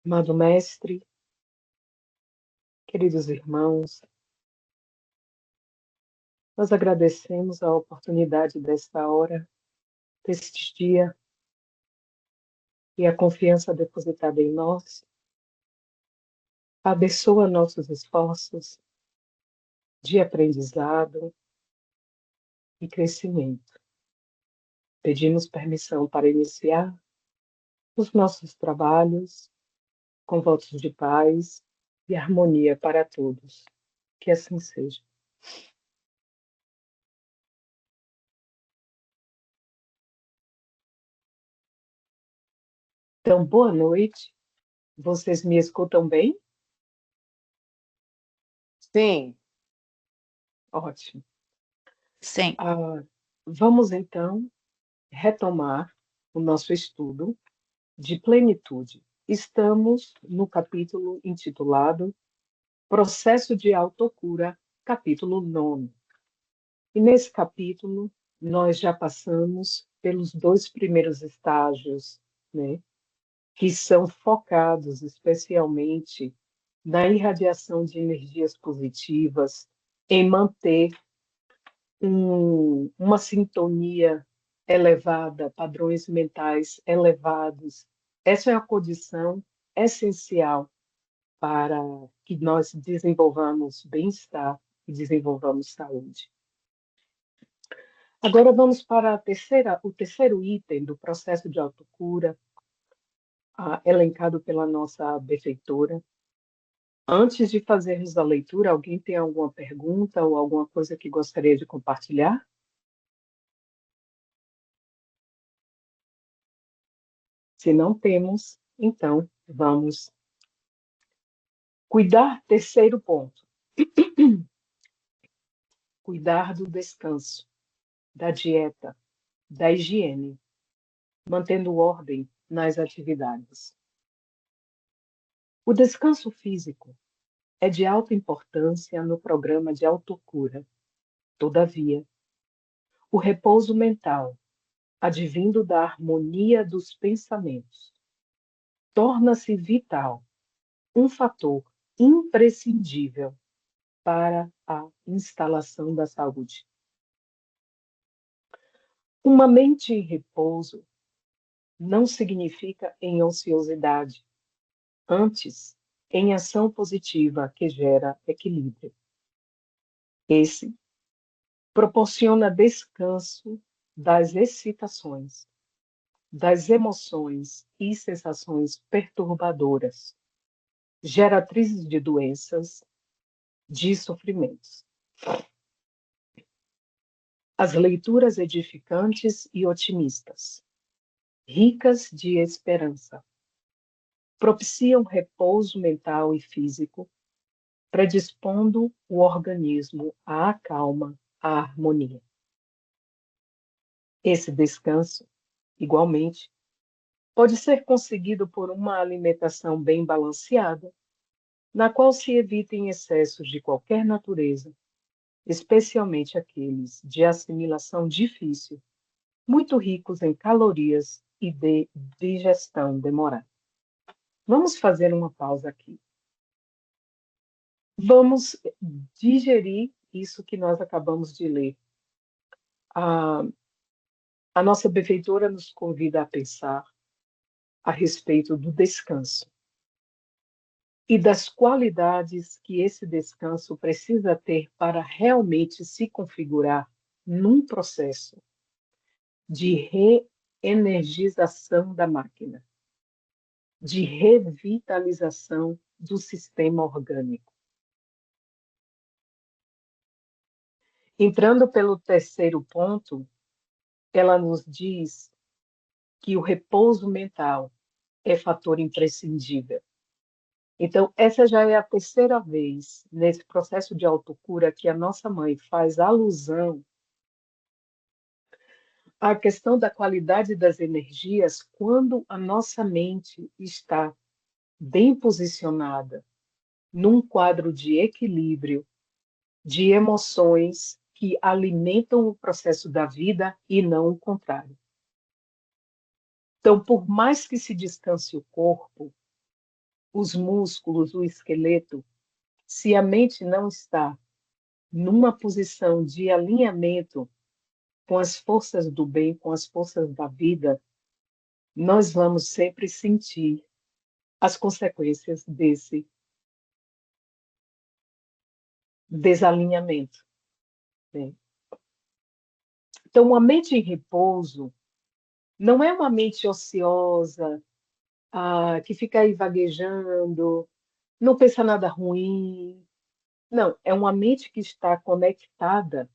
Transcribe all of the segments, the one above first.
Amado Mestre, queridos irmãos, nós agradecemos a oportunidade desta hora, deste dia, e a confiança depositada em nós. Abençoa nossos esforços de aprendizado e crescimento. Pedimos permissão para iniciar os nossos trabalhos com votos de paz e harmonia para todos. Que assim seja. Então, boa noite. Vocês me escutam bem? Sim, Ótimo. Sim. Vamos então retomar o nosso estudo de plenitude. Estamos no capítulo intitulado Processo de Autocura, capítulo 9. E nesse capítulo, nós já passamos pelos dois primeiros estágios, né, que são focados especialmente na irradiação de energias positivas, em manter uma sintonia elevada, padrões mentais elevados. Essa é a condição essencial para que nós desenvolvamos bem-estar e desenvolvamos saúde. Agora vamos para o terceiro item do processo de autocura, elencado pela nossa benfeitora. Antes de fazermos a leitura, alguém tem alguma pergunta ou alguma coisa que gostaria de compartilhar? Se não temos, então vamos cuidar. Terceiro ponto: cuidar do descanso, da dieta, da higiene, mantendo ordem nas atividades. O descanso físico é de alta importância no programa de autocura. Todavia, o repouso mental, advindo da harmonia dos pensamentos, torna-se vital, um fator imprescindível para a instalação da saúde. Uma mente em repouso não significa em ociosidade, antes, em ação positiva que gera equilíbrio. Esse proporciona descanso das excitações, das emoções e sensações perturbadoras, geratrizes de doenças, de sofrimentos. As leituras edificantes e otimistas, ricas de esperança, propiciam repouso mental e físico, predispondo o organismo à calma, à harmonia. Esse descanso, igualmente, pode ser conseguido por uma alimentação bem balanceada, na qual se evitem excessos de qualquer natureza, especialmente aqueles de assimilação difícil, muito ricos em calorias e de digestão demorada. Vamos fazer uma pausa aqui. Vamos digerir isso que nós acabamos de ler. A nossa benfeitora nos convida a pensar a respeito do descanso e das qualidades que esse descanso precisa ter para realmente se configurar num processo de reenergização da máquina, de revitalização do sistema orgânico. Entrando pelo terceiro ponto, ela nos diz que o repouso mental é fator imprescindível. Então, essa já é a terceira vez nesse processo de autocura que a nossa mãe faz alusão à questão da qualidade das energias quando a nossa mente está bem posicionada num quadro de equilíbrio, de emoções que alimentam o processo da vida e não o contrário. Então, por mais que se descanse o corpo, os músculos, o esqueleto, se a mente não está numa posição de alinhamento com as forças do bem, com as forças da vida, nós vamos sempre sentir as consequências desse desalinhamento, né? Então, a mente em repouso não é uma mente ociosa, que fica aí vaguejando, não pensa nada ruim. Não, é uma mente que está conectada.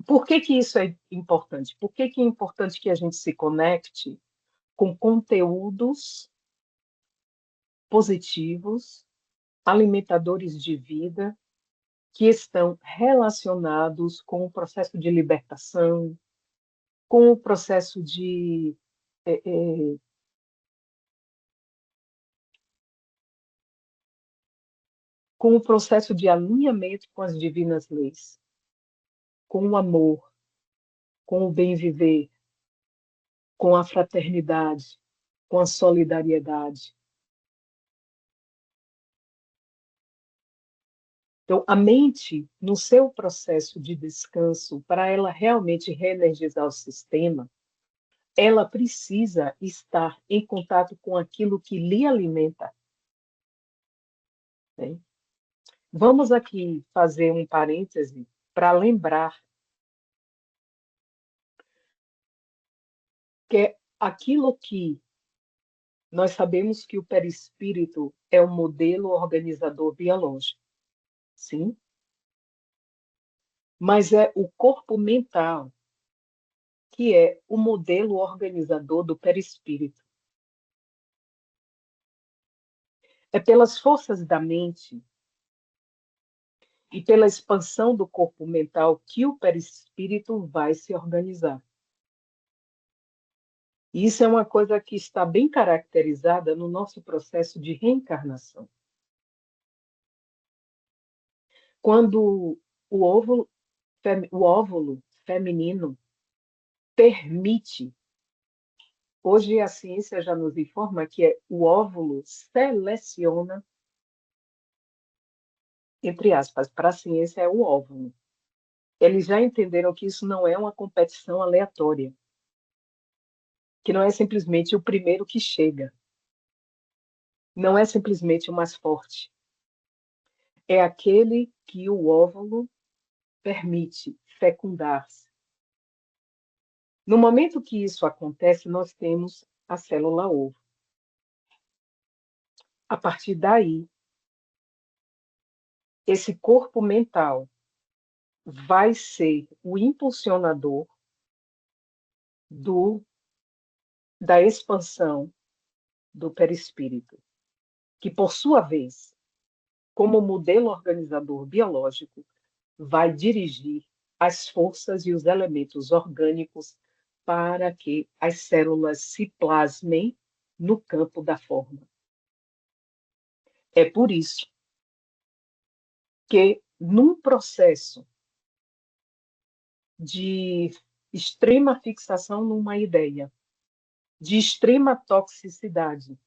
Por que que isso é importante? Por que que é importante que a gente se conecte com conteúdos positivos, alimentadores de vida, que estão relacionados com o processo de libertação, com o processo de eh, eh, com o processo de alinhamento com as divinas leis, com o amor, com o bem viver, com a fraternidade, com a solidariedade. Então, a mente, no seu processo de descanso, para ela realmente reenergizar o sistema, ela precisa estar em contato com aquilo que lhe alimenta, né? Vamos aqui fazer um parêntese para lembrar que é aquilo que nós sabemos que o perispírito é o modelo organizador biológico, sim, mas é o corpo mental que é o modelo organizador do perispírito. É pelas forças da mente e pela expansão do corpo mental que o perispírito vai se organizar. E isso é uma coisa que está bem caracterizada no nosso processo de reencarnação. Quando o óvulo feminino permite, hoje a ciência já nos informa que o óvulo seleciona, entre aspas, para a ciência é o óvulo. Eles já entenderam que isso não é uma competição aleatória, que não é simplesmente o primeiro que chega, não é simplesmente o mais forte, é aquele que o óvulo permite fecundar-se. No momento que isso acontece, nós temos a célula ovo. A partir daí, esse corpo mental vai ser o impulsionador do, da expansão do perispírito, que, por sua vez, como modelo organizador biológico, vai dirigir as forças e os elementos orgânicos para que as células se plasmem no campo da forma. É por isso que, num processo de extrema fixação numa ideia, de extrema toxicidade,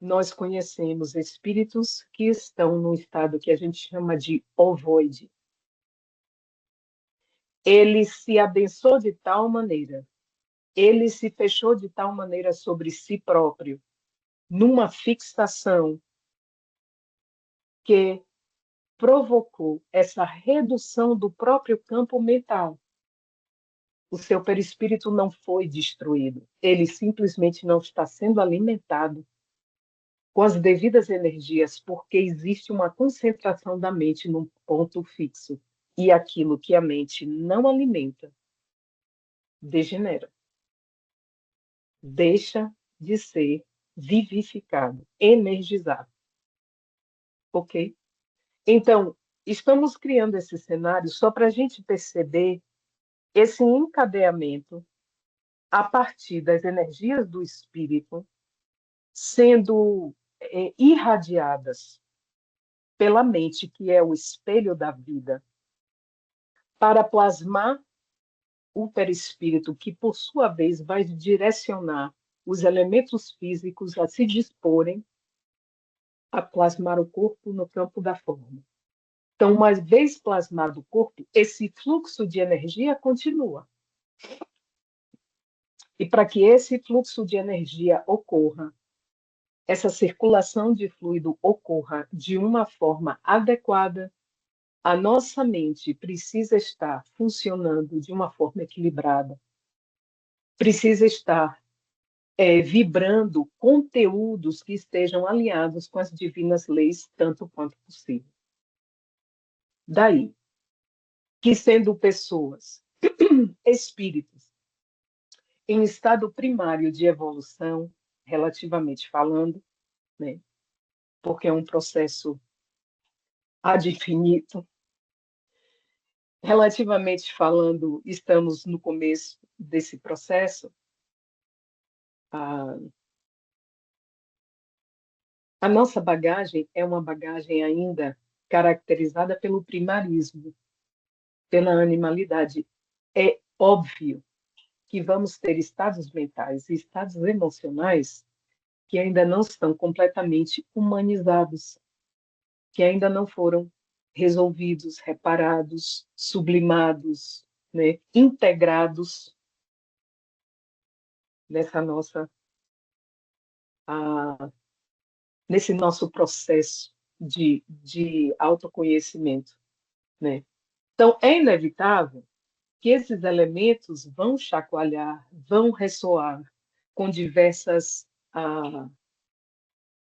nós conhecemos espíritos que estão no estado que a gente chama de ovoide. Ele se adensou de tal maneira, ele se fechou de tal maneira sobre si próprio, numa fixação que provocou essa redução do próprio campo mental. O seu perispírito não foi destruído, ele simplesmente não está sendo alimentado com as devidas energias, porque existe uma concentração da mente num ponto fixo. E aquilo que a mente não alimenta degenera, deixa de ser vivificado, energizado. Ok? Então, estamos criando esse cenário só para a gente perceber esse encadeamento a partir das energias do espírito sendo irradiadas pela mente, que é o espelho da vida, para plasmar o perispírito, que por sua vez vai direcionar os elementos físicos a se disporem a plasmar o corpo no campo da forma. Então, uma vez plasmado o corpo, esse fluxo de energia continua. E para que esse fluxo de energia ocorra, essa circulação de fluido ocorra de uma forma adequada, a nossa mente precisa estar funcionando de uma forma equilibrada, precisa estar vibrando conteúdos que estejam alinhados com as divinas leis, tanto quanto possível. Daí que, sendo pessoas, espíritos, em estado primário de evolução, relativamente falando, né, porque é um processo ad infinito, relativamente falando, estamos no começo desse processo. A nossa bagagem é uma bagagem ainda caracterizada pelo primarismo, pela animalidade. É óbvio que vamos ter estados mentais e estados emocionais que ainda não estão completamente humanizados, que ainda não foram resolvidos, reparados, sublimados, né, integrados nessa nossa, nesse nosso processo de autoconhecimento, né? Então, é inevitável que esses elementos vão chacoalhar, vão ressoar com diversas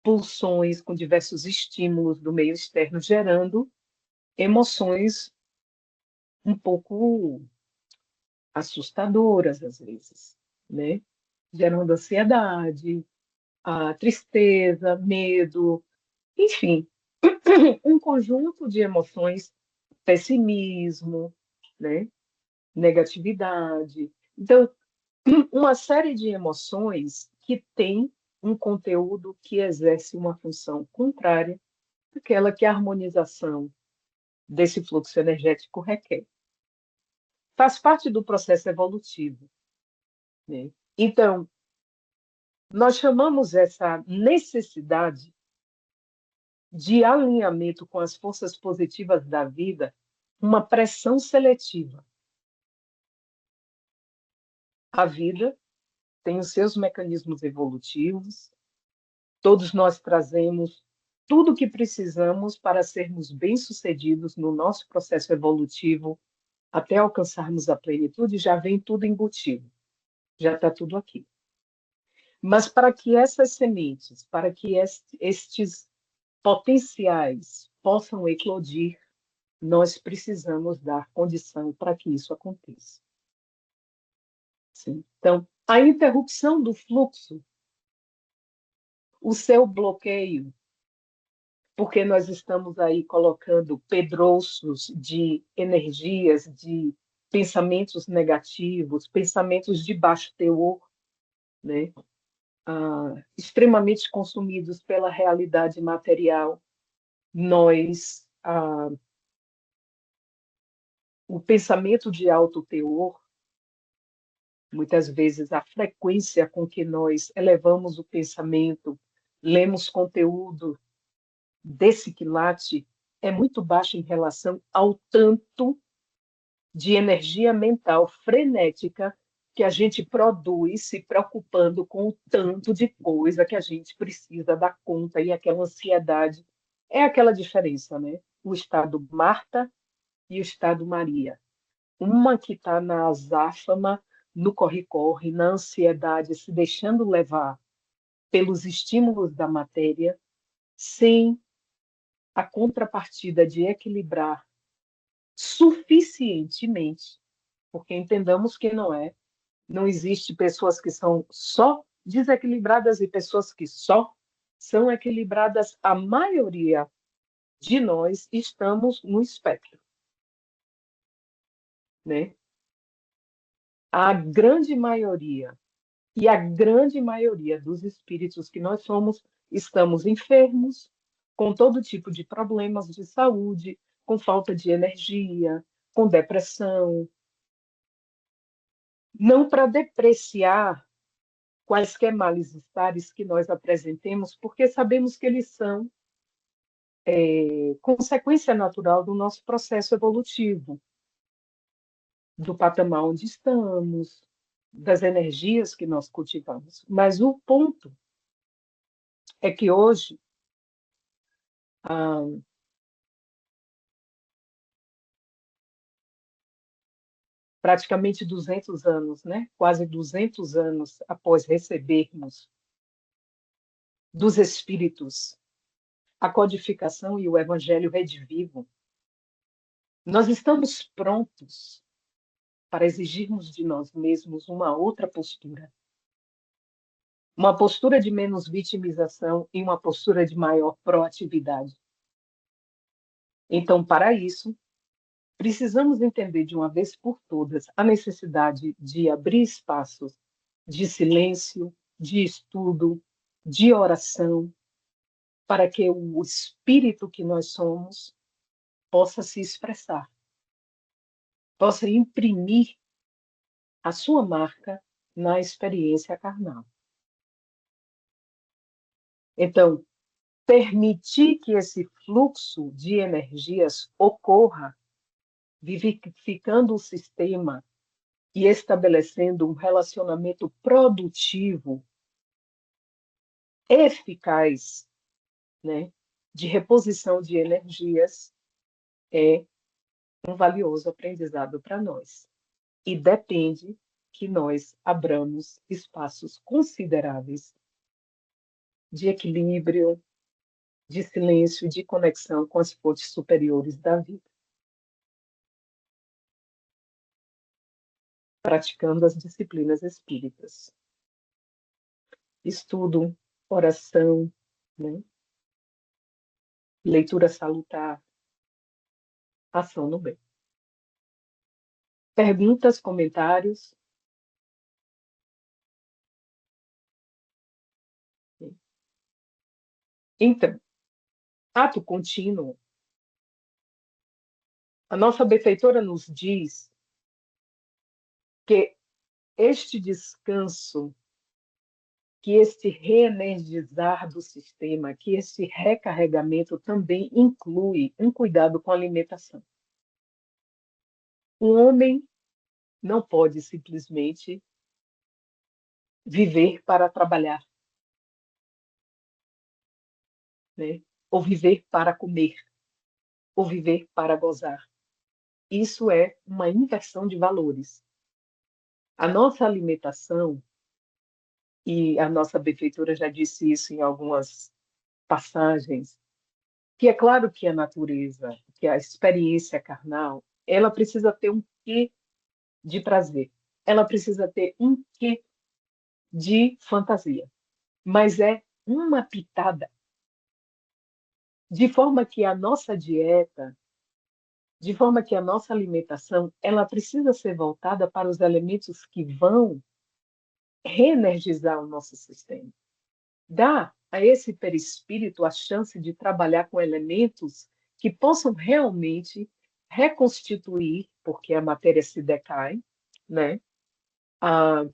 pulsões, com diversos estímulos do meio externo, gerando emoções um pouco assustadoras, às vezes, né? Gerando ansiedade, a tristeza, medo, enfim, um conjunto de emoções, pessimismo, né? Negatividade. Então, uma série de emoções que tem um conteúdo que exerce uma função contrária àquela que a harmonização desse fluxo energético requer. Faz parte do processo evolutivo, né? Então, nós chamamos essa necessidade de alinhamento com as forças positivas da vida uma pressão seletiva. A vida tem os seus mecanismos evolutivos, todos nós trazemos tudo o que precisamos para sermos bem-sucedidos no nosso processo evolutivo até alcançarmos a plenitude, já vem tudo embutido, já está tudo aqui. Mas para que essas sementes, para que estes potenciais possam eclodir, nós precisamos dar condição para que isso aconteça. Sim. Então, a interrupção do fluxo, o seu bloqueio, porque nós estamos aí colocando pedrouços de energias, de pensamentos negativos, pensamentos de baixo teor, né? Extremamente consumidos pela realidade material. Nós, o pensamento de alto teor, muitas vezes a frequência com que nós elevamos o pensamento, lemos conteúdo desse quilate é muito baixa em relação ao tanto de energia mental frenética que a gente produz se preocupando com o tanto de coisa que a gente precisa dar conta, e aquela ansiedade é aquela diferença, né? O estado Marta e o estado Maria. Uma que está na azáfama, no corre-corre, na ansiedade, se deixando levar pelos estímulos da matéria, sem a contrapartida de equilibrar suficientemente, porque entendamos que não existe pessoas que são só desequilibradas e pessoas que só são equilibradas. A maioria de nós estamos no espectro, né? A grande maioria e a grande maioria dos espíritos que nós somos estamos enfermos, com todo tipo de problemas de saúde, com falta de energia, com depressão. Não para depreciar quaisquer males-estares que nós apresentemos, porque sabemos que eles são consequência natural do nosso processo evolutivo, do patamar onde estamos, das energias que nós cultivamos. Mas o ponto é que hoje, há praticamente 200 anos, né? Quase 200 anos após recebermos dos Espíritos a codificação e o Evangelho redivivo, nós estamos prontos para exigirmos de nós mesmos uma outra postura. Uma postura de menos vitimização e uma postura de maior proatividade. Então, para isso, precisamos entender de uma vez por todas a necessidade de abrir espaços de silêncio, de estudo, de oração, para que o espírito que nós somos possa se expressar, possa imprimir a sua marca na experiência carnal. Então, permitir que esse fluxo de energias ocorra, vivificando o sistema e estabelecendo um relacionamento produtivo, eficaz, né, de reposição de energias, é um valioso aprendizado para nós. E depende que nós abramos espaços consideráveis de equilíbrio, de silêncio, de conexão com as fontes superiores da vida, praticando as disciplinas espíritas. Estudo, oração, né? Leitura salutar, ação no bem. Perguntas, comentários? Então, ato contínuo. A nossa benfeitora nos diz que este descanso, que este reenergizar do sistema, que este recarregamento também inclui um cuidado com a alimentação. O homem não pode simplesmente viver para trabalhar, né? Ou viver para comer, ou viver para gozar. Isso é uma inversão de valores. A nossa alimentação, e a nossa benfeitora já disse isso em algumas passagens, que é claro que a natureza, que a experiência carnal, ela precisa ter um quê de prazer, ela precisa ter um quê de fantasia, mas é uma pitada, de forma que a nossa dieta, de forma que a nossa alimentação, ela precisa ser voltada para os elementos que vão reenergizar o nosso sistema. Dá a esse perispírito a chance de trabalhar com elementos que possam realmente reconstituir, porque a matéria se decai, né? A,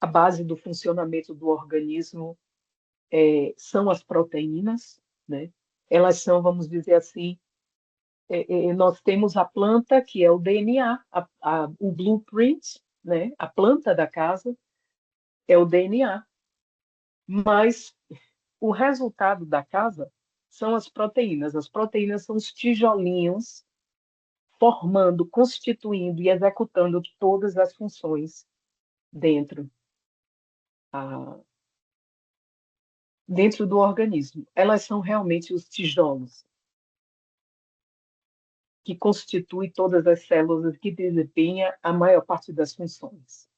a base do funcionamento do organismo são as proteínas, né? Elas são, vamos dizer assim, nós temos a planta, que é o DNA, o blueprint, né? A planta da casa é o DNA, mas o resultado da casa são as proteínas. As proteínas são os tijolinhos formando, constituindo e executando todas as funções dentro, a, dentro do organismo. Elas são realmente os tijolos que constituem todas as células que desempenham a maior parte das funções,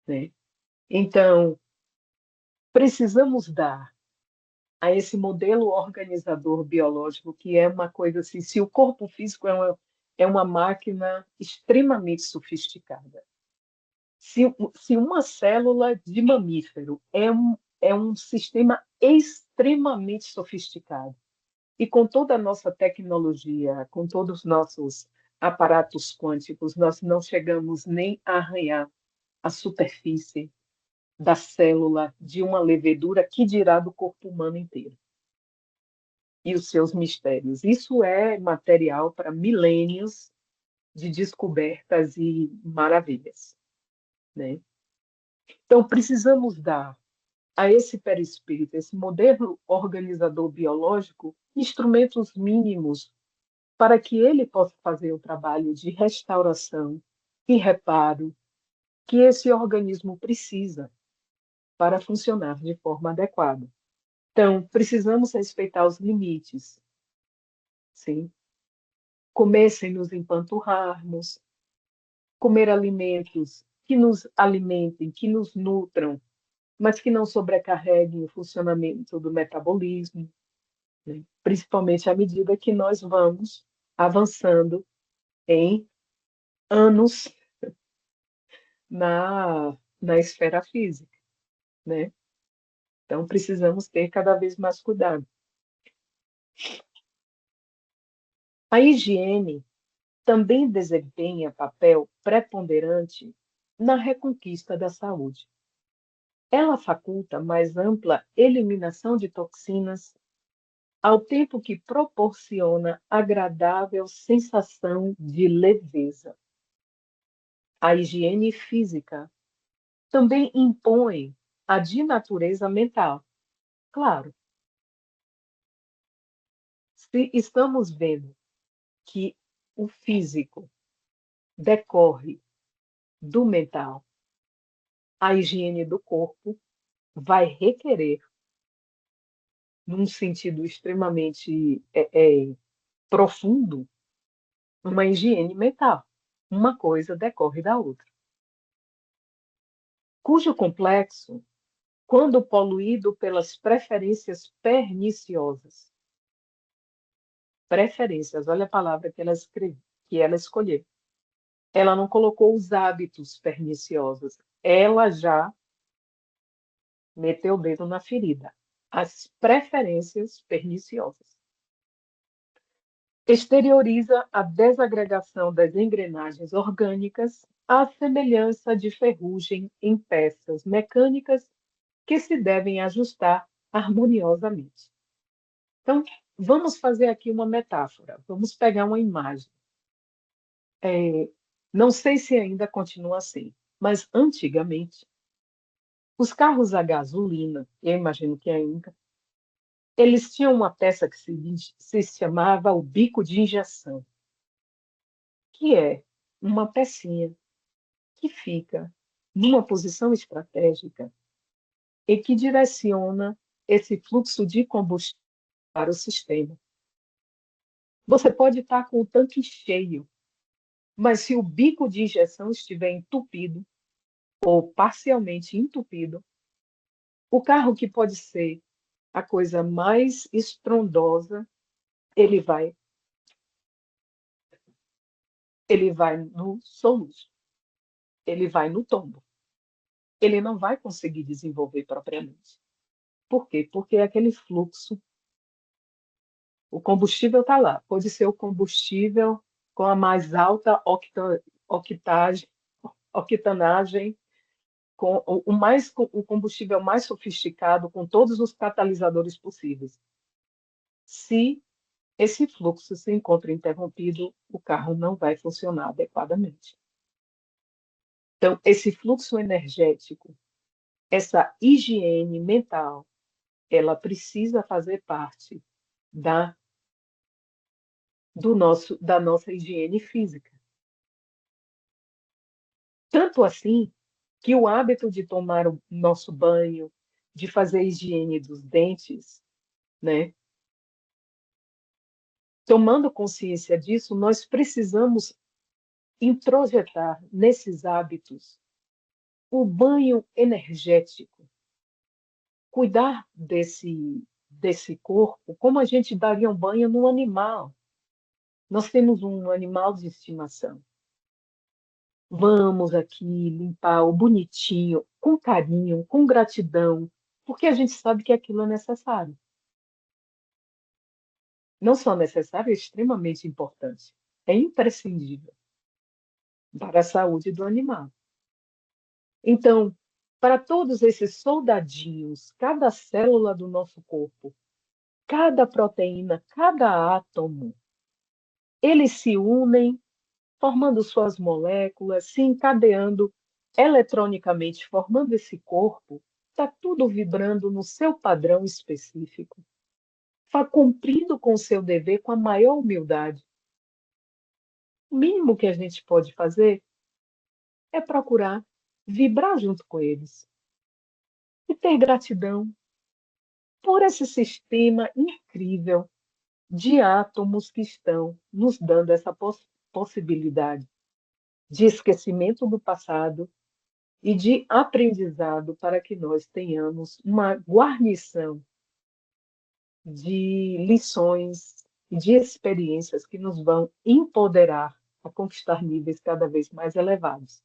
né? Então, precisamos dar a esse modelo organizador biológico, que é uma coisa assim, se o corpo físico é uma máquina extremamente sofisticada. Se uma célula de mamífero é um sistema extremamente sofisticado, e com toda a nossa tecnologia, com todos os nossos aparatos quânticos, nós não chegamos nem a arranhar a superfície da célula de uma levedura, que dirá do corpo humano inteiro. e os seus mistérios. Isso é material para milênios de descobertas e maravilhas, né? Então, precisamos dar a esse perispírito, esse modelo organizador biológico, instrumentos mínimos para que ele possa fazer o trabalho de restauração e reparo que esse organismo precisa para funcionar de forma adequada. Então, precisamos respeitar os limites, sim? Comer sem nos empanturrarmos, comer alimentos que nos alimentem, que nos nutram, mas que não sobrecarreguem o funcionamento do metabolismo, né? Principalmente à medida que nós vamos avançando em anos na esfera física, né? Então, precisamos ter cada vez mais cuidado. A higiene também desempenha papel preponderante na reconquista da saúde. Ela faculta mais ampla eliminação de toxinas, ao tempo que proporciona agradável sensação de leveza. A higiene física também impõe a de natureza mental. Claro, se estamos vendo que o físico decorre do mental, a higiene do corpo vai requerer, num sentido extremamente profundo, uma higiene mental. Uma coisa decorre da outra. Cujo complexo, quando poluído pelas preferências perniciosas, preferências, olha a palavra que ela escolheu. Ela não colocou os hábitos perniciosos, ela já meteu o dedo na ferida. As preferências perniciosas. Exterioriza a desagregação das engrenagens orgânicas à semelhança de ferrugem em peças mecânicas que se devem ajustar harmoniosamente. Então, vamos fazer aqui uma metáfora, vamos pegar uma imagem. Não sei se ainda continua assim, mas antigamente, os carros a gasolina, eu imagino que ainda, eles tinham uma peça que se chamava o bico de injeção, que é uma pecinha que fica numa posição estratégica e que direciona esse fluxo de combustível para o sistema. Você pode estar com o tanque cheio, mas se o bico de injeção estiver entupido ou parcialmente entupido, o carro, que pode ser a coisa mais estrondosa, ele vai no soluço, ele vai no tombo. Ele não vai conseguir desenvolver propriamente. Por quê? Porque aquele fluxo, o combustível está lá. Pode ser o combustível com a mais alta octanagem, com o combustível mais sofisticado, com todos os catalisadores possíveis. Se esse fluxo se encontra interrompido, o carro não vai funcionar adequadamente. Então, esse fluxo energético, essa higiene mental, ela precisa fazer parte da nossa higiene física. Tanto assim que o hábito de tomar o nosso banho, de fazer a higiene dos dentes, né? Tomando consciência disso, nós precisamos introjetar nesses hábitos o banho energético, cuidar desse corpo como a gente daria um banho num animal. Nós temos um animal de estimação. Vamos aqui limpar o bonitinho, com carinho, com gratidão, porque a gente sabe que aquilo é necessário. Não só necessário, é extremamente importante. É imprescindível para a saúde do animal. Então, para todos esses soldadinhos, cada célula do nosso corpo cada proteína, cada átomo, eles se unem, formando suas moléculas, se encadeando eletronicamente, formando esse corpo, está tudo vibrando no seu padrão específico, cumprindo com o seu dever com a maior humildade. O mínimo que a gente pode fazer é procurar vibrar junto com eles e ter gratidão por esse sistema incrível de átomos que estão nos dando essa possibilidade de esquecimento do passado e de aprendizado para que nós tenhamos uma guarnição de lições e de experiências que nos vão empoderar a conquistar níveis cada vez mais elevados,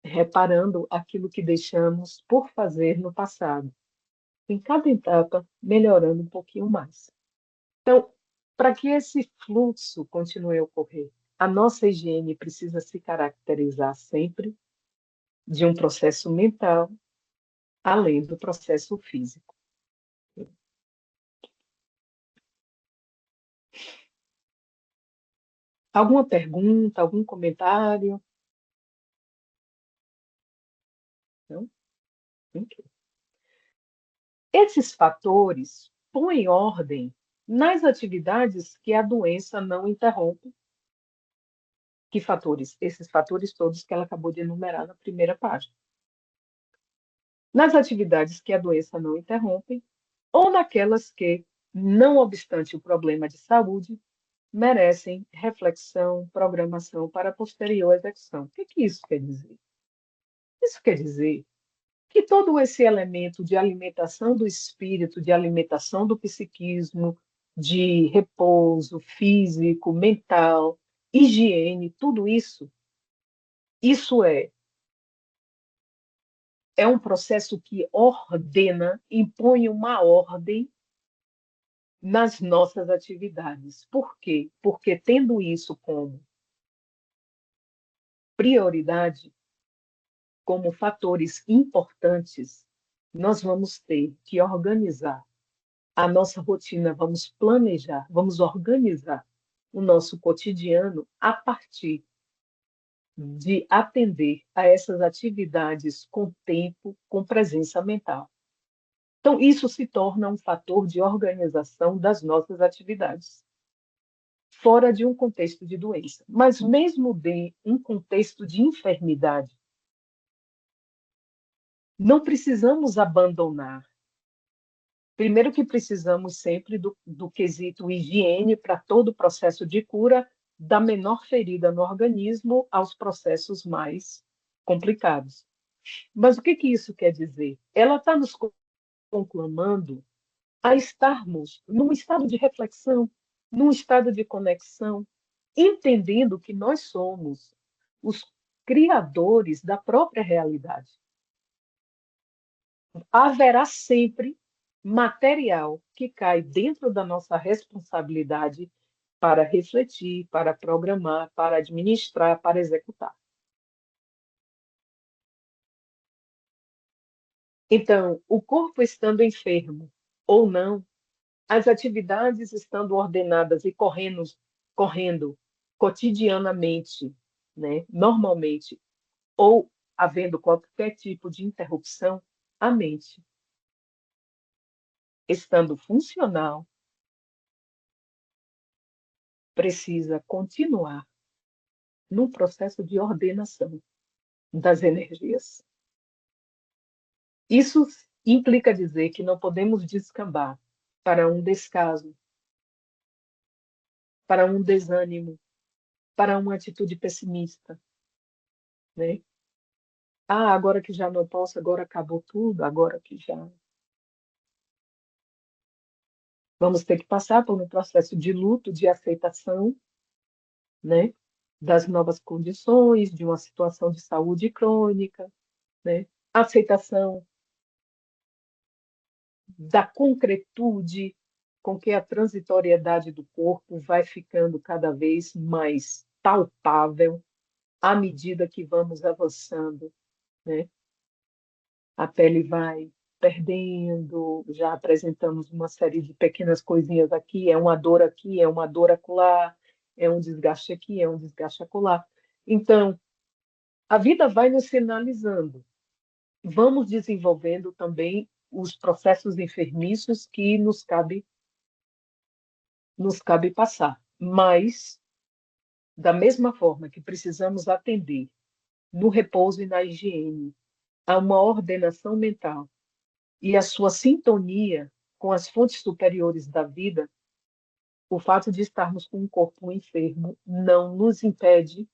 reparando aquilo que deixamos por fazer no passado, em cada etapa melhorando um pouquinho mais. Então, para que esse fluxo continue a ocorrer, a nossa higiene precisa se caracterizar sempre de um processo mental, além do processo físico. Alguma pergunta, algum comentário? Não? Ok. Esses fatores põem ordem nas atividades que a doença não interrompe. Que fatores? Esses fatores todos que ela acabou de enumerar na primeira página. Nas atividades que a doença não interrompe, ou naquelas que, não obstante o problema de saúde, merecem reflexão, programação para posterior execução. O que isso quer dizer? Isso quer dizer que todo esse elemento de alimentação do espírito, de alimentação do psiquismo, de repouso físico, mental, higiene, tudo isso, isso é um processo que ordena, impõe uma ordem nas nossas atividades. Por quê? Porque tendo isso como prioridade, como fatores importantes, nós vamos ter que organizar a nossa rotina, vamos planejar, vamos organizar o nosso cotidiano a partir de atender a essas atividades com tempo, com presença mental. Então, isso se torna um fator de organização das nossas atividades, fora de um contexto de doença. Mas mesmo de um contexto de enfermidade, não precisamos abandonar. Primeiro que precisamos sempre do quesito higiene para todo o processo de cura, da menor ferida no organismo aos processos mais complicados. Mas o que isso quer dizer? Ela está nos conclamando a estarmos num estado de reflexão, num estado de conexão, entendendo que nós somos os criadores da própria realidade. Haverá sempre material que cai dentro da nossa responsabilidade para refletir, para programar, para administrar, para executar. Então, o corpo estando enfermo ou não, as atividades estando ordenadas e correndo cotidianamente, né, normalmente, ou havendo qualquer tipo de interrupção, a mente, estando funcional, precisa continuar no processo de ordenação das energias. Isso implica dizer que não podemos descambar para um descaso, para um desânimo, para uma atitude pessimista, né? Ah, agora que já não posso, agora acabou tudo, agora que já vamos ter que passar por um processo de luto, de aceitação, né, das novas condições, de uma situação de saúde crônica, né? Aceitação da concretude com que a transitoriedade do corpo vai ficando cada vez mais palpável à medida que vamos avançando, né? A pele vai perdendo, já apresentamos uma série de pequenas coisinhas aqui, é uma dor aqui, é uma dor acolá, é um desgaste aqui, é um desgaste acolá. Então, a vida vai nos sinalizando. Vamos desenvolvendo também os processos enfermiços que nos cabe passar. Mas, da mesma forma que precisamos atender no repouso e na higiene a uma ordenação mental e a sua sintonia com as fontes superiores da vida, o fato de estarmos com um corpo enfermo não nos impede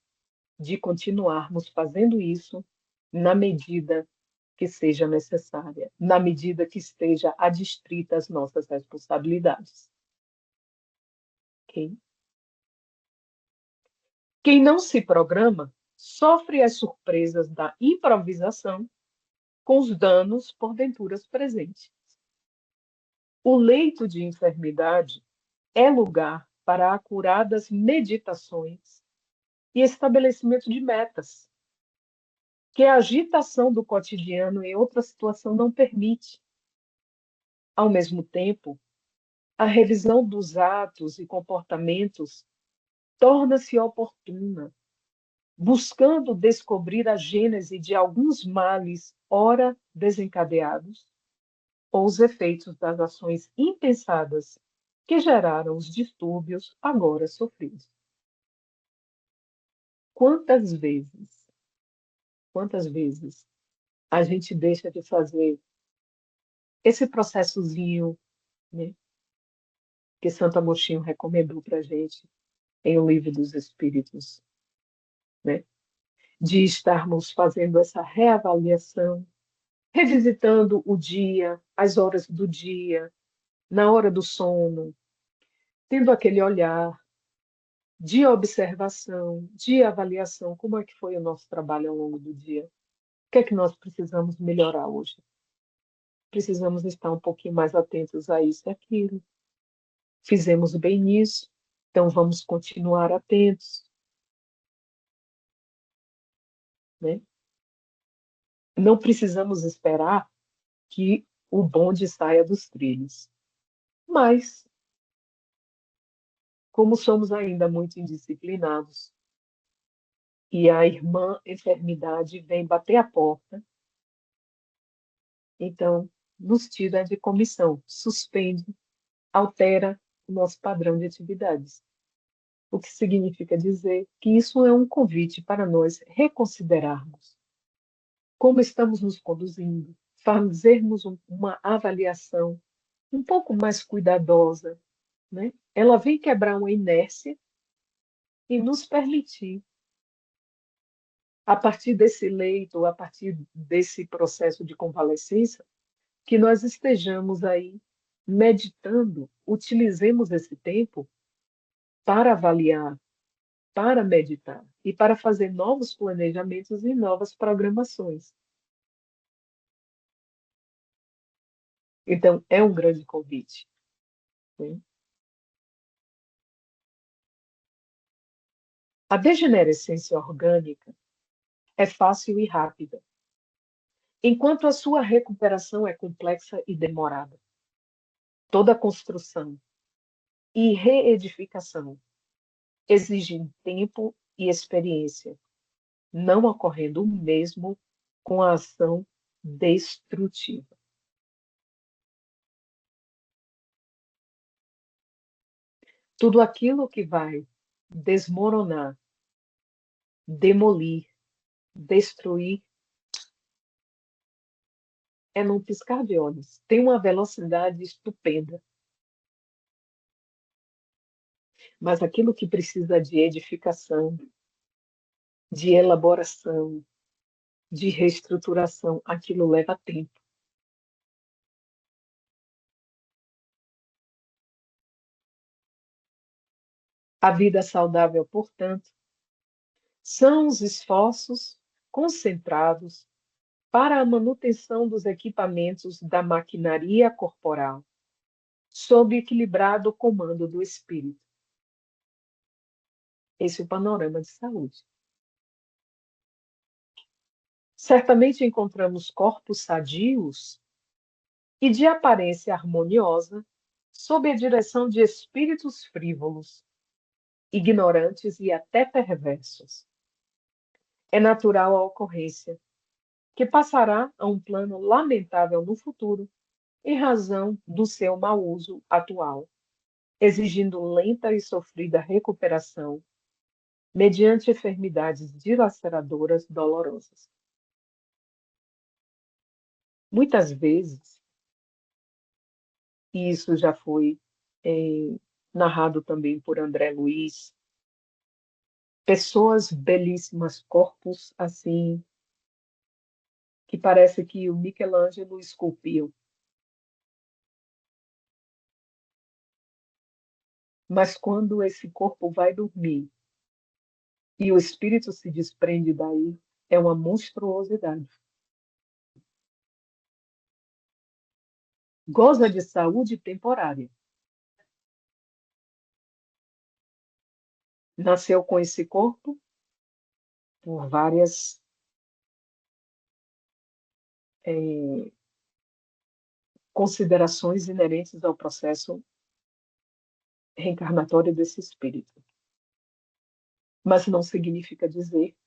de continuarmos fazendo isso na medida que seja necessária, na medida que esteja adstrita às nossas responsabilidades. Ok? Quem não se programa sofre as surpresas da improvisação com os danos porventuras presentes. O leito de enfermidade é lugar para acuradas meditações e estabelecimento de metas, que a agitação do cotidiano em outra situação não permite. Ao mesmo tempo, a revisão dos atos e comportamentos torna-se oportuna, buscando descobrir a gênese de alguns males ora desencadeados ou os efeitos das ações impensadas que geraram os distúrbios agora sofridos. Quantas vezes, quantas vezes a gente deixa de fazer esse processozinho, né, que Santo Agostinho recomendou para a gente em O Livro dos Espíritos, né, de estarmos fazendo essa reavaliação, revisitando o dia, as horas do dia, na hora do sono, tendo aquele olhar de observação, de avaliação, como é que foi o nosso trabalho ao longo do dia? O que é que nós precisamos melhorar hoje? Precisamos estar um pouquinho mais atentos a isso e aquilo. Fizemos bem nisso, então vamos continuar atentos, né? Não precisamos esperar que o bonde saia dos trilhos. Mas, como somos ainda muito indisciplinados e a irmã enfermidade vem bater a porta, então nos tira de comissão, suspende, altera o nosso padrão de atividades. O que significa dizer que isso é um convite para nós reconsiderarmos como estamos nos conduzindo, fazermos uma avaliação um pouco mais cuidadosa, né? Ela vem quebrar uma inércia e nos permitir, a partir desse leito, a partir desse processo de convalescença, que nós estejamos aí meditando, utilizemos esse tempo para avaliar, para meditar e para fazer novos planejamentos e novas programações. Então, é um grande convite, né? A degenerescência orgânica é fácil e rápida, enquanto a sua recuperação é complexa e demorada. Toda construção e reedificação exigem tempo e experiência, não ocorrendo o mesmo com a ação destrutiva. Tudo aquilo que vai desmoronar, demolir, destruir, é num piscar de olhos. Tem uma velocidade estupenda. Mas aquilo que precisa de edificação, de elaboração, de reestruturação, aquilo leva tempo. A vida saudável, portanto, são os esforços concentrados para a manutenção dos equipamentos da maquinaria corporal, sob equilibrado comando do espírito. Esse é o panorama de saúde. Certamente encontramos corpos sadios e de aparência harmoniosa, sob a direção de espíritos frívolos, ignorantes e até perversos. É natural a ocorrência, que passará a um plano lamentável no futuro, em razão do seu mau uso atual, exigindo lenta e sofrida recuperação, mediante enfermidades dilaceradoras dolorosas. Muitas vezes, e isso já foi narrado também por André Luiz, pessoas belíssimas, corpos assim, que parece que o Michelangelo esculpiu. Mas quando esse corpo vai dormir e o espírito se desprende daí, é uma monstruosidade. Goza de saúde temporária. Nasceu com esse corpo por várias considerações inerentes ao processo reencarnatório desse espírito. Mas não significa dizer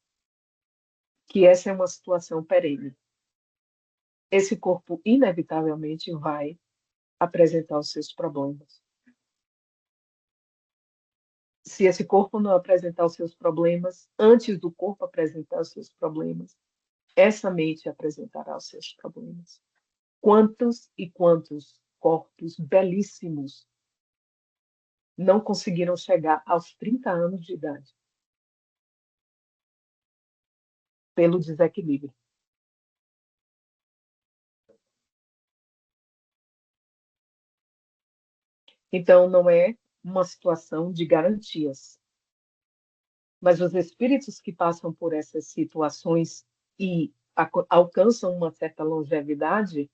que essa é uma situação perene. Esse corpo, inevitavelmente, vai apresentar os seus problemas. Se esse corpo não apresentar os seus problemas, antes do corpo apresentar os seus problemas, essa mente apresentará os seus problemas. Quantos e quantos corpos belíssimos não conseguiram chegar aos 30 anos de idade pelo desequilíbrio? Então, não é uma situação de garantias. Mas os espíritos que passam por essas situações e alcançam uma certa longevidade,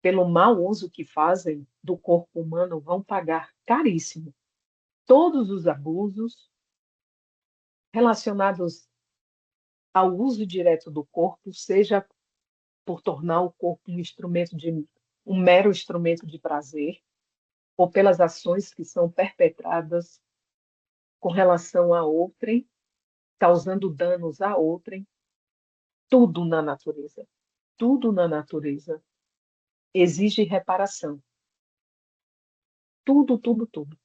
pelo mau uso que fazem do corpo humano, vão pagar caríssimo todos os abusos relacionados ao uso direto do corpo, seja por tornar o corpo um mero instrumento de prazer, ou pelas ações que são perpetradas com relação a outrem, causando danos a outrem. Tudo na natureza exige reparação. Tudo, tudo, tudo.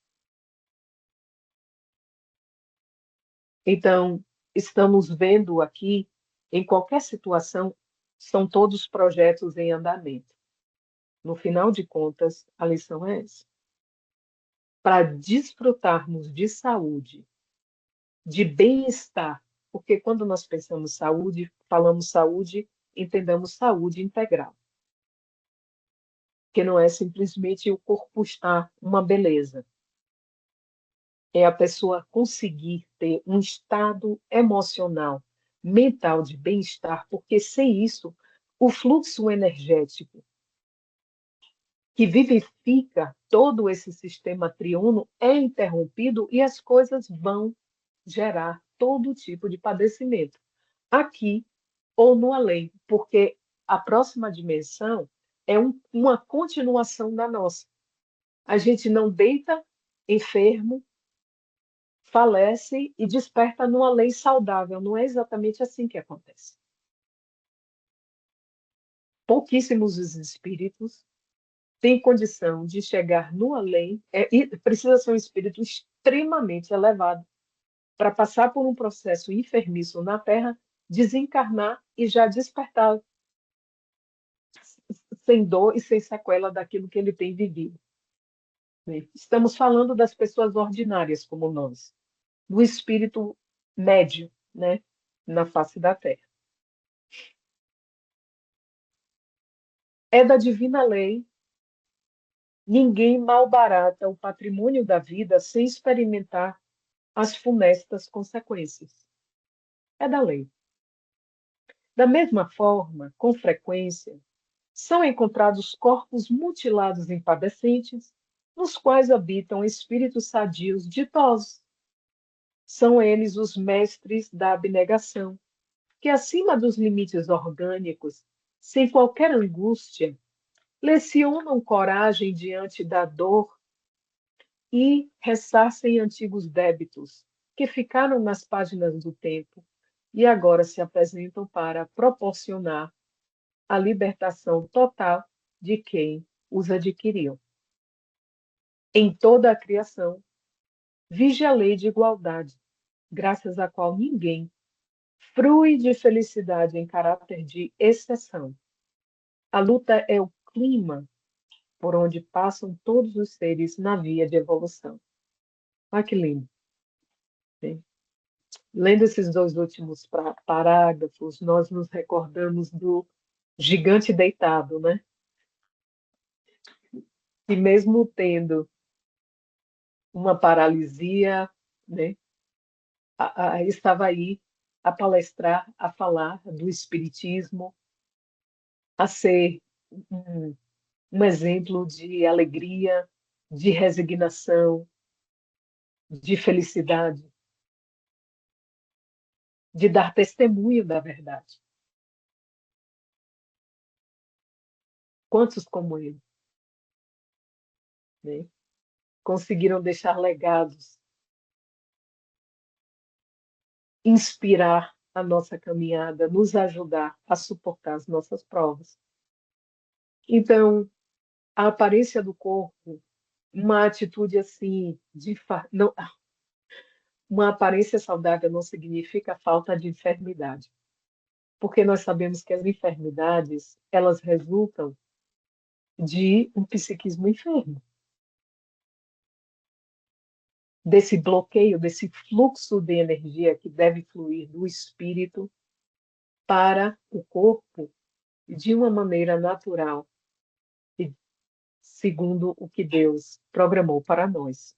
Então, estamos vendo aqui, em qualquer situação, são todos projetos em andamento. No final de contas, a lição é essa. Para desfrutarmos de saúde, de bem-estar, porque quando nós pensamos saúde, falamos saúde, entendamos saúde integral. Que não é simplesmente o corpo estar uma beleza. É a pessoa conseguir ter um estado emocional, mental de bem-estar, porque sem isso, o fluxo energético que vivifica todo esse sistema triuno é interrompido e as coisas vão gerar todo tipo de padecimento, aqui ou no além, porque a próxima dimensão é uma continuação da nossa. A gente não deita enfermo, falece e desperta numa lei saudável. Não é exatamente assim que acontece. Pouquíssimos os espíritos têm condição de chegar no além, e precisa ser um espírito extremamente elevado para passar por um processo enfermiço na Terra, desencarnar e já despertar sem dor e sem sequela daquilo que ele tem vivido. Estamos falando das pessoas ordinárias como nós, do espírito médio, né, na face da Terra. É da divina lei, ninguém malbarata o patrimônio da vida sem experimentar as funestas consequências. É da lei. Da mesma forma, com frequência, são encontrados corpos mutilados em padecentes, nos quais habitam espíritos sadios ditosos. São eles os mestres da abnegação, que acima dos limites orgânicos, sem qualquer angústia, lecionam coragem diante da dor e ressarcem antigos débitos que ficaram nas páginas do tempo e agora se apresentam para proporcionar a libertação total de quem os adquiriu. Em toda a criação, vige a lei de igualdade, graças à qual ninguém frui de felicidade em caráter de exceção. A luta é o clima por onde passam todos os seres na via de evolução. Olha que lindo. Né? Lendo esses dois últimos parágrafos, nós nos recordamos do gigante deitado, né? E mesmo tendo uma paralisia, né? Estava aí a palestrar, a falar do espiritismo, a ser um, um exemplo de alegria, de resignação, de felicidade, de dar testemunho da verdade. Quantos como ele, né? Conseguiram deixar legados, inspirar a nossa caminhada, nos ajudar a suportar as nossas provas. Então, a aparência do corpo, uma atitude assim, não, uma aparência saudável não significa falta de enfermidade, porque nós sabemos que as enfermidades, elas resultam de um psiquismo enfermo, desse bloqueio, desse fluxo de energia que deve fluir do espírito para o corpo de uma maneira natural, e segundo o que Deus programou para nós.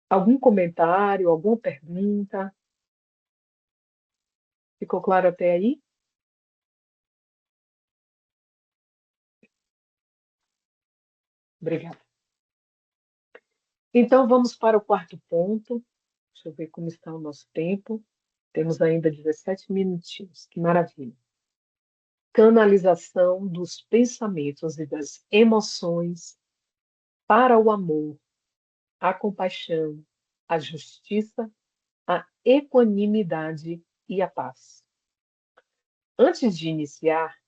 Algum comentário, alguma pergunta? Ficou claro até aí? Obrigada. Então, vamos para o quarto ponto. Deixa eu ver como está o nosso tempo. Temos ainda 17 minutinhos. Que maravilha. Canalização dos pensamentos e das emoções para o amor, a compaixão, a justiça, a equanimidade e a paz. Antes de iniciar,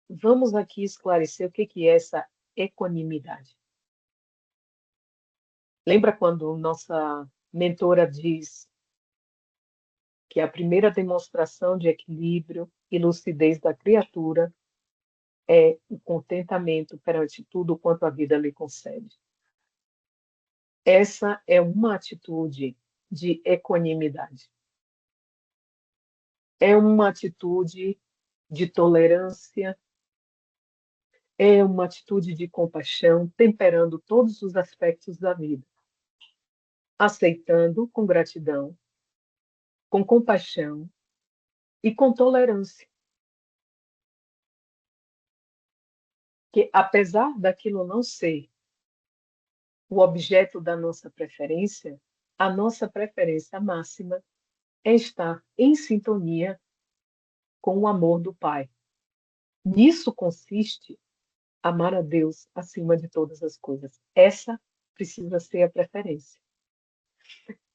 vamos aqui esclarecer o que é essa equanimidade. Lembra quando nossa mentora diz que a primeira demonstração de equilíbrio e lucidez da criatura é o contentamento perante tudo quanto a vida lhe concede? Essa é uma atitude de equanimidade. É uma atitude de tolerância, é uma atitude de compaixão, temperando todos os aspectos da vida, aceitando com gratidão, com compaixão e com tolerância. Que, apesar daquilo não ser o objeto da nossa preferência, a nossa preferência máxima é estar em sintonia com o amor do Pai. Nisso consiste amar a Deus acima de todas as coisas. Essa precisa ser a preferência.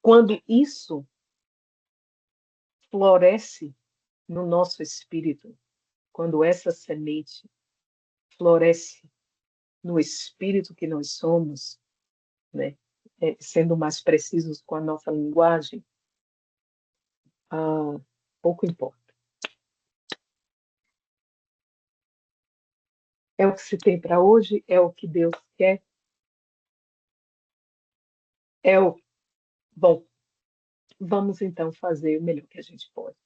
Quando isso floresce no nosso espírito, quando essa semente floresce no espírito que nós somos, né? Sendo mais precisos com a nossa linguagem, pouco importa. É o que se tem para hoje, é o que Deus quer, é o bom. Vamos então fazer o melhor que a gente pode.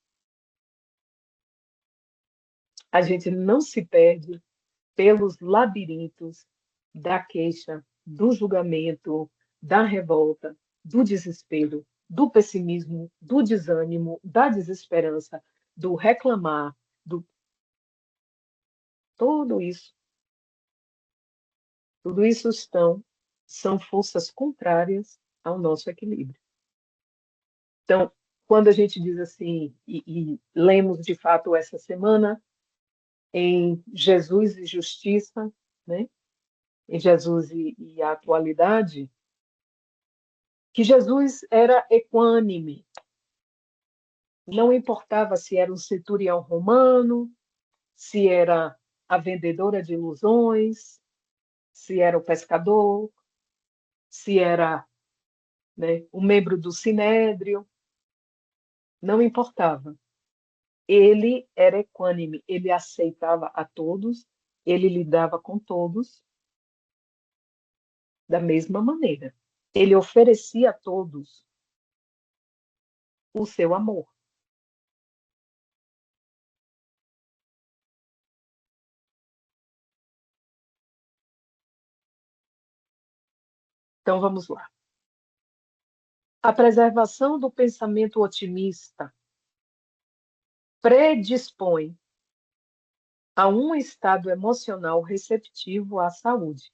A gente não se perde pelos labirintos da queixa, do julgamento, da revolta, do desespero, do pessimismo, do desânimo, da desesperança, do reclamar, do tudo isso são forças contrárias ao nosso equilíbrio. Então, quando a gente diz assim, e lemos de fato essa semana, em Jesus e justiça, né? Em Jesus e a atualidade, que Jesus era equânime. Não importava se era um centurião romano, se era a vendedora de ilusões, se era o pescador, se era, né, um membro do sinédrio, não importava. Ele era equânime, ele aceitava a todos, ele lidava com todos da mesma maneira. Ele oferecia a todos o seu amor. Então vamos lá. A preservação do pensamento otimista predispõe a um estado emocional receptivo à saúde.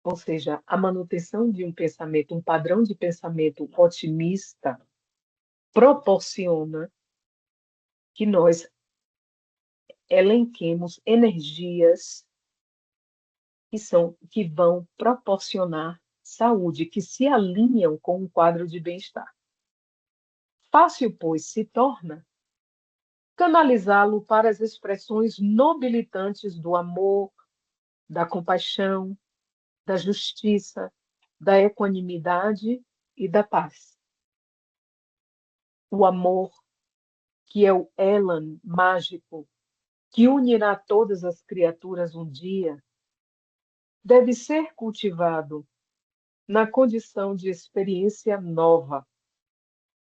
Ou seja, a manutenção de um pensamento, um padrão de pensamento otimista, proporciona que nós elenquemos energias que vão proporcionar saúde, que se alinham com um quadro de bem-estar. Fácil, pois, se torna canalizá-lo para as expressões nobilitantes do amor, da compaixão, da justiça, da equanimidade e da paz. O amor, que é o elan mágico que unirá todas as criaturas um dia, deve ser cultivado na condição de experiência nova,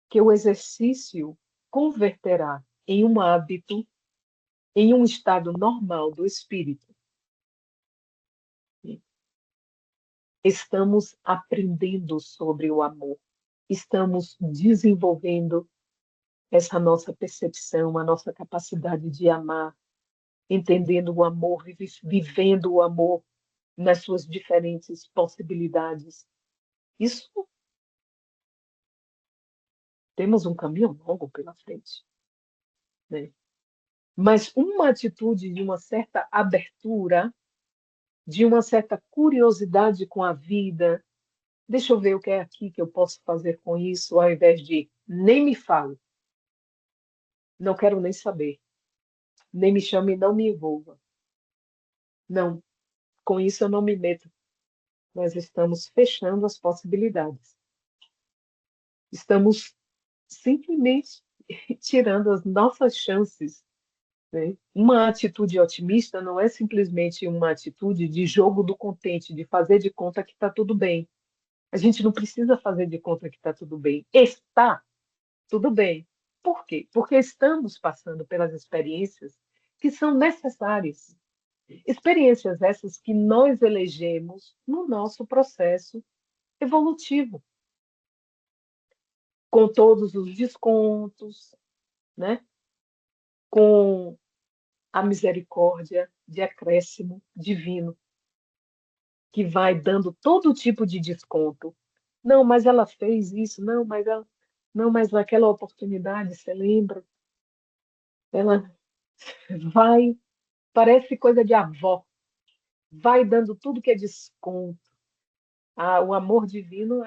que o exercício converterá em um hábito, em um estado normal do espírito. Estamos aprendendo sobre o amor, estamos desenvolvendo essa nossa percepção, a nossa capacidade de amar, entendendo o amor, vivendo o amor nas suas diferentes possibilidades. Isso temos um caminho longo pela frente, né? Mas uma atitude de uma certa abertura, de uma certa curiosidade com a vida, deixa eu ver o que é aqui que eu posso fazer com isso, ao invés de nem me fale, não quero nem saber, nem me chame, não me envolva. Não, com isso eu não me meto. Nós estamos fechando as possibilidades. Estamos simplesmente tirando as nossas chances, né? Uma atitude otimista não é simplesmente uma atitude de jogo do contente, de fazer de conta que está tudo bem. A gente não precisa fazer de conta que está tudo bem. Está tudo bem. Por quê? Porque estamos passando pelas experiências que são necessárias. Experiências essas que nós elegemos no nosso processo evolutivo, com todos os descontos, né? Com a misericórdia de acréscimo divino, que vai dando todo tipo de desconto. Não, mas ela fez isso, não, mas naquela oportunidade, você lembra? Ela vai, parece coisa de avó, vai dando tudo que é desconto. Ah, o amor divino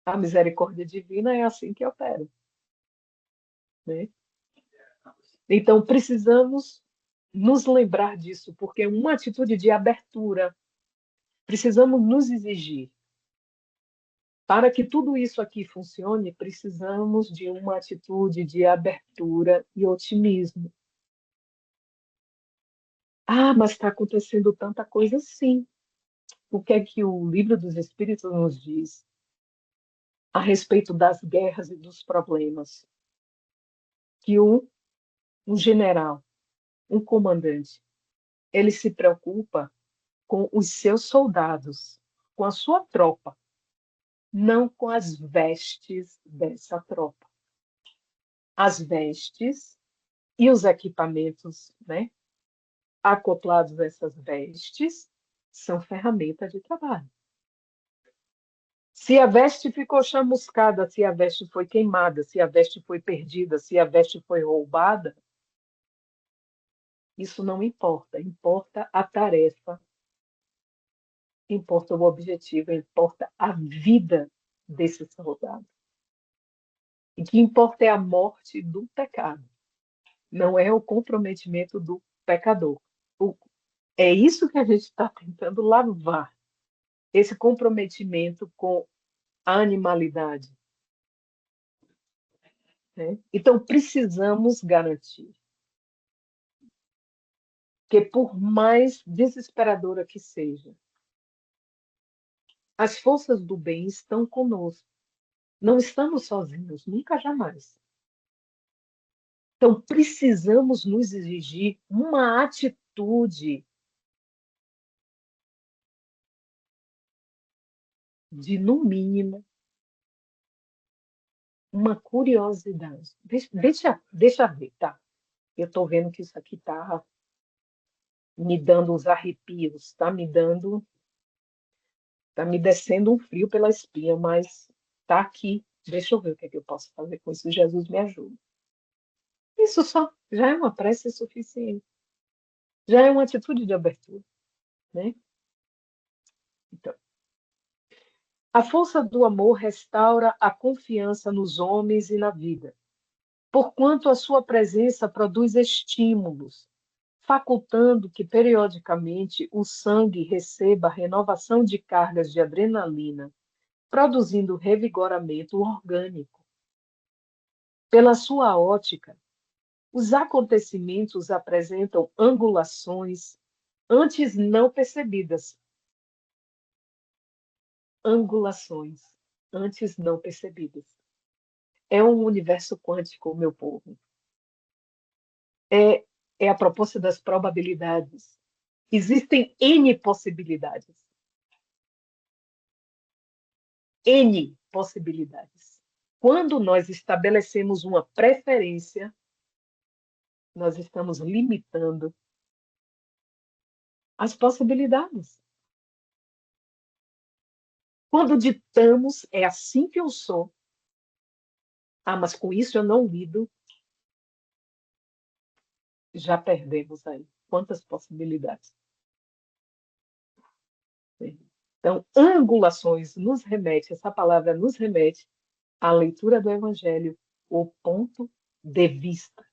a misericórdia divina é assim que opera, né? Então precisamos nos lembrar disso, porque é uma atitude de abertura. Precisamos nos exigir. Para que tudo isso aqui funcione, precisamos de uma atitude de abertura e otimismo. Ah, mas está acontecendo tanta coisa sim. O que é que o Livro dos Espíritos nos diz a respeito das guerras e dos problemas? Que um general, um comandante, ele se preocupa com os seus soldados, com a sua tropa, não com as vestes dessa tropa. As vestes e os equipamentos, né, acoplados a essas vestes são ferramentas de trabalho. Se a veste ficou chamuscada, se a veste foi queimada, se a veste foi perdida, se a veste foi roubada, isso não importa. Importa a tarefa, importa o objetivo, importa a vida desse soldado. E o que importa é a morte do pecado, não é o comprometimento do pecador. O- É isso que a gente está tentando lavar, esse comprometimento com a animalidade, né? Então, precisamos garantir que, por mais desesperadora que seja, as forças do bem estão conosco. Não estamos sozinhos, nunca jamais. Então, precisamos nos exigir uma atitude de, no mínimo, uma curiosidade. Deixa ver, tá? Eu estou vendo que isso aqui está me dando os arrepios, tá me descendo um frio pela espinha, mas tá aqui. Deixa eu ver o que é que eu posso fazer com isso. Jesus me ajuda. Isso só já é uma prece suficiente. Já é uma atitude de abertura, né? Então, a força do amor restaura a confiança nos homens e na vida, porquanto a sua presença produz estímulos, facultando que periodicamente o sangue receba renovação de cargas de adrenalina, produzindo revigoramento orgânico. Pela sua ótica, os acontecimentos apresentam angulações antes não percebidas. Angulações antes não percebidas. É um universo quântico, meu povo. É, é a proposta das probabilidades. Existem N possibilidades. N possibilidades. Quando nós estabelecemos uma preferência, nós estamos limitando as possibilidades. Quando ditamos, é assim que eu sou. Ah, mas com isso eu não lido. Já perdemos aí. Quantas possibilidades? Então, angulações nos remete, essa palavra nos remete à leitura do Evangelho, o ponto de vista.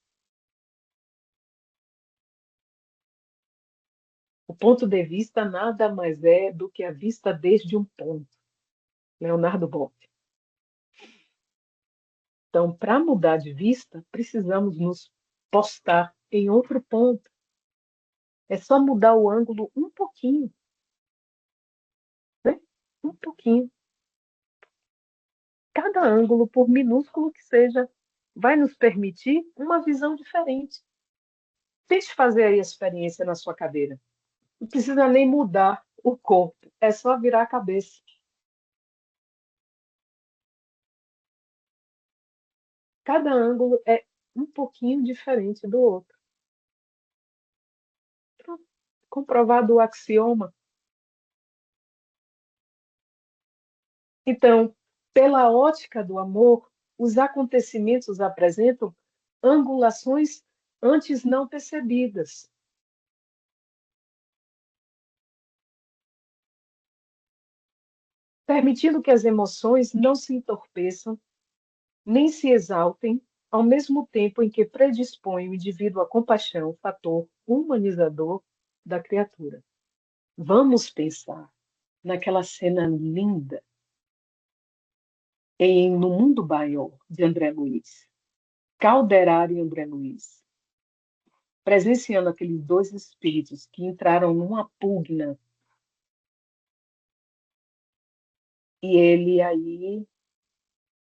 O ponto de vista nada mais é do que a vista desde um ponto. Leonardo Boff. Então, para mudar de vista, precisamos nos postar em outro ponto. É só mudar o ângulo um pouquinho, né? Um pouquinho. Cada ângulo, por minúsculo que seja, vai nos permitir uma visão diferente. Tente fazer aí a experiência na sua cadeira. Não precisa nem mudar o corpo, é só virar a cabeça. Cada ângulo é um pouquinho diferente do outro. Pronto. Comprovado o axioma. Então, pela ótica do amor, os acontecimentos apresentam angulações antes não percebidas, permitindo que as emoções não se entorpeçam nem se exaltem, ao mesmo tempo em que predispõem o indivíduo à compaixão, fator humanizador da criatura. Vamos pensar naquela cena linda em No Mundo Maior, de André Luiz. Calderaro e André Luiz, presenciando aqueles dois espíritos que entraram numa pugna, e ele aí,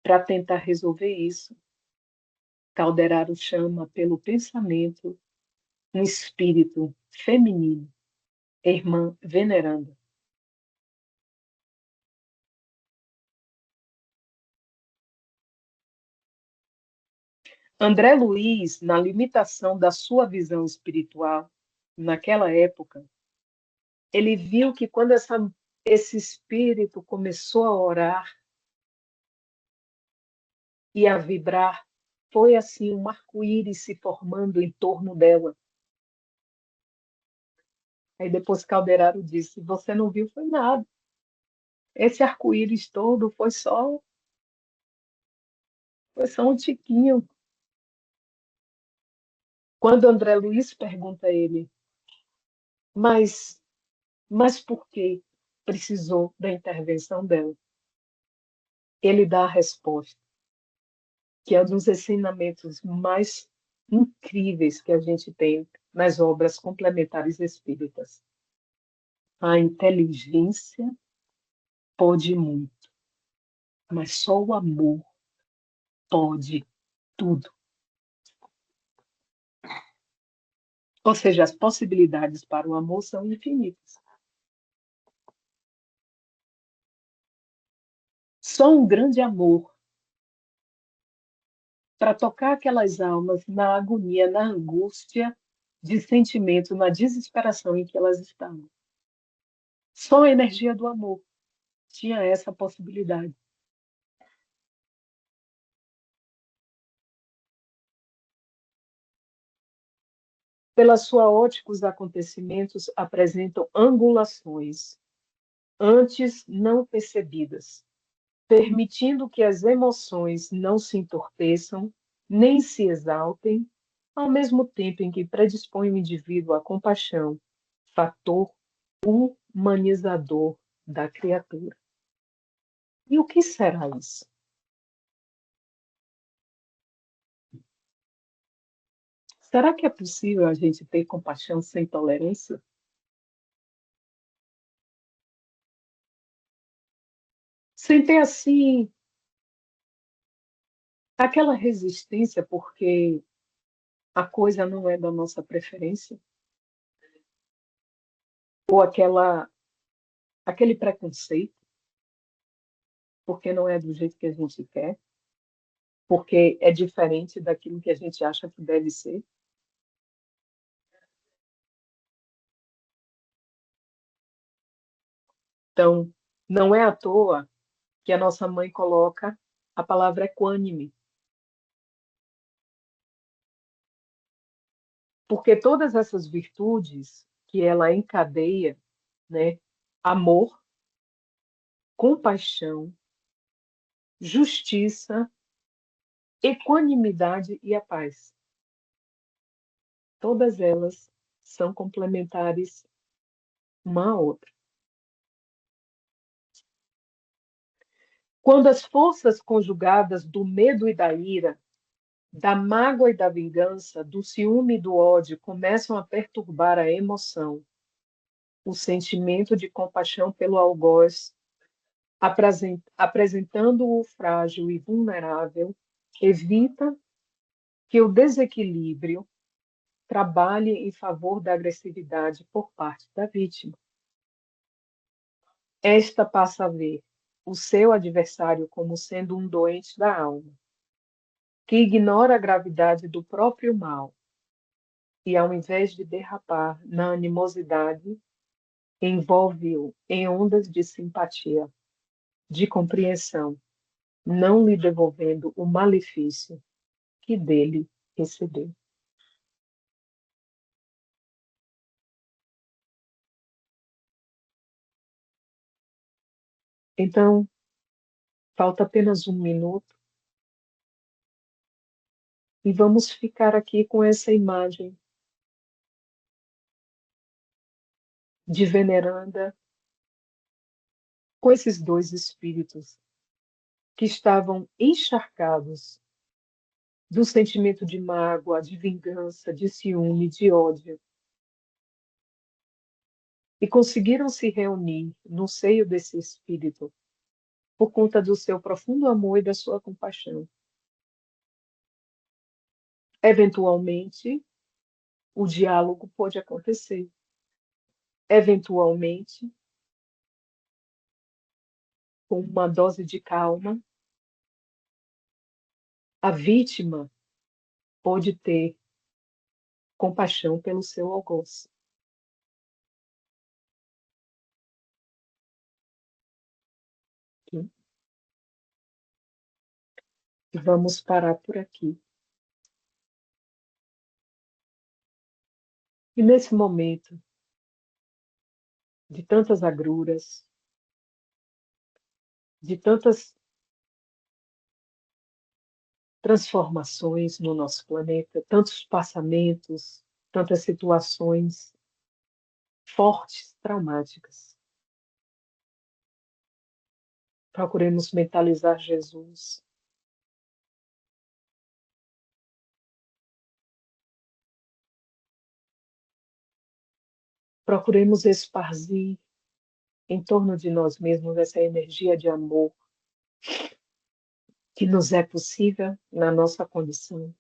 para tentar resolver isso, Calderaro chama pelo pensamento um espírito feminino, irmã veneranda. André Luiz, na limitação da sua visão espiritual, naquela época, ele viu que quando esse espírito começou a orar, e a vibrar. Foi assim um arco-íris se formando em torno dela. Aí depois Calderaro disse: Você não viu, foi nada. Esse arco-íris todo foi só um tiquinho. Quando André Luiz pergunta a ele, mas, mas por que precisou da intervenção dela? Ele dá a resposta, que é um dos ensinamentos mais incríveis que a gente tem nas obras complementares espíritas. A inteligência pode muito, mas só o amor pode tudo. Ou seja, as possibilidades para o amor são infinitas. Só um grande amor para tocar aquelas almas na agonia, na angústia de sentimento, na desesperação em que elas estavam. Só a energia do amor tinha essa possibilidade. Pela sua ótica, os acontecimentos apresentam angulações, antes não percebidas, permitindo que as emoções não se entorpeçam, nem se exaltem, ao mesmo tempo em que predispõe o indivíduo à compaixão, fator humanizador da criatura. E o que será isso? Será que é possível a gente ter compaixão sem tolerância? Sem ter, assim, aquela resistência porque a coisa não é da nossa preferência? Ou aquele preconceito, porque não é do jeito que a gente quer? Porque é diferente daquilo que a gente acha que deve ser? Então, não é à toa que a nossa mãe coloca a palavra equânime, porque todas essas virtudes que ela encadeia, né? Amor, compaixão, justiça, equanimidade e a paz. Todas elas são complementares uma à outra. Quando as forças conjugadas do medo e da ira, da mágoa e da vingança, do ciúme e do ódio começam a perturbar a emoção, o sentimento de compaixão pelo algoz, apresentando-o frágil e vulnerável, evita que o desequilíbrio trabalhe em favor da agressividade por parte da vítima. Esta passa a ver o seu adversário como sendo um doente da alma, que ignora a gravidade do próprio mal e, ao invés de derrapar na animosidade, envolve-o em ondas de simpatia, de compreensão, não lhe devolvendo o malefício que dele recebeu. Então, falta apenas um minuto e vamos ficar aqui com essa imagem de veneranda, com esses dois espíritos que estavam encharcados do sentimento de mágoa, de vingança, de ciúme, de ódio, e conseguiram se reunir no seio desse espírito por conta do seu profundo amor e da sua compaixão. Eventualmente, o diálogo pode acontecer. Eventualmente, com uma dose de calma, a vítima pode ter compaixão pelo seu algoz. E vamos parar por aqui. E nesse momento de tantas agruras, de tantas transformações no nosso planeta, tantos passamentos, tantas situações fortes, traumáticas, procuremos mentalizar Jesus. Procuremos esparzir em torno de nós mesmos essa energia de amor que nos é possível na nossa condição.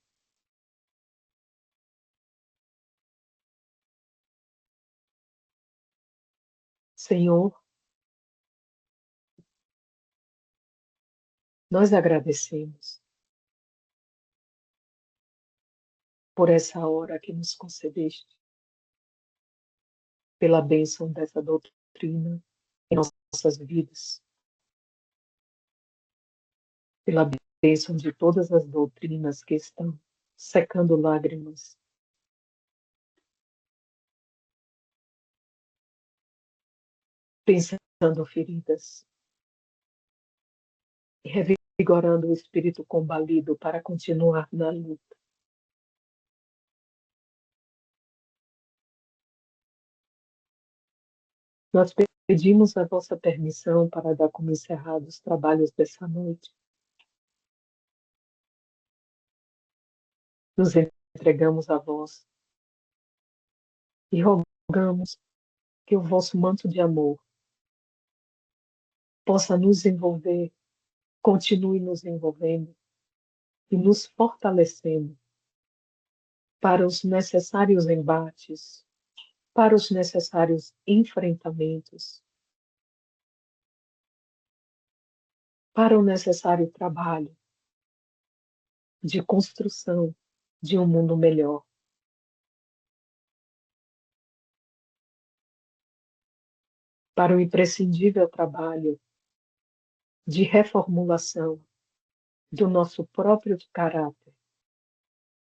Senhor, nós agradecemos por essa hora que nos concedeste, pela bênção dessa doutrina em nossas vidas, pela bênção de todas as doutrinas que estão secando lágrimas, pensando feridas e revigorando o espírito combalido para continuar na luta. Nós pedimos a vossa permissão para dar como encerrados os trabalhos dessa noite. Nos entregamos a vós e rogamos que o vosso manto de amor possa nos envolver, continue nos envolvendo e nos fortalecendo para os necessários embates, para os necessários enfrentamentos, para o necessário trabalho de construção de um mundo melhor. Para o imprescindível trabalho de reformulação do nosso próprio caráter,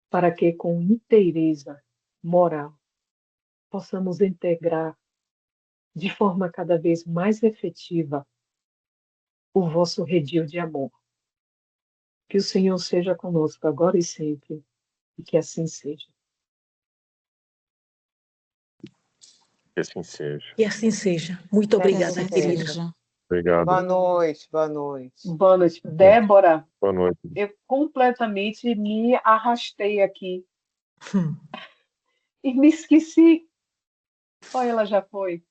para que com inteireza moral possamos integrar de forma cada vez mais efetiva o vosso redil de amor. Que o Senhor seja conosco agora e sempre, e que assim seja. Que assim seja. E assim seja. Muito obrigada, querida. Obrigado. Boa noite, boa noite. Boa noite. Débora, Boa noite. eu completamente me arrastei aqui e me esqueci. Olha, ela já foi.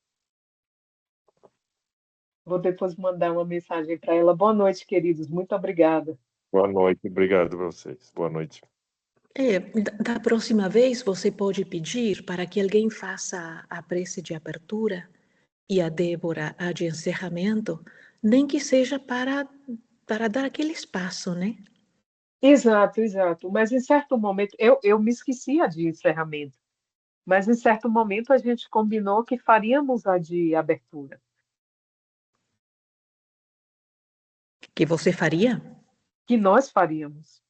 Vou depois mandar uma mensagem para ela. Boa noite, queridos. Muito obrigada. Boa noite. Obrigado a vocês. Boa noite. Da próxima vez, você pode pedir para que alguém faça a prece de abertura e a Débora a de encerramento, nem que seja para dar aquele espaço, né? Exato, exato. Mas em certo momento, eu me esquecia de encerramento. Mas em certo momento a gente combinou que faríamos a de abertura. Que você faria? Que nós faríamos.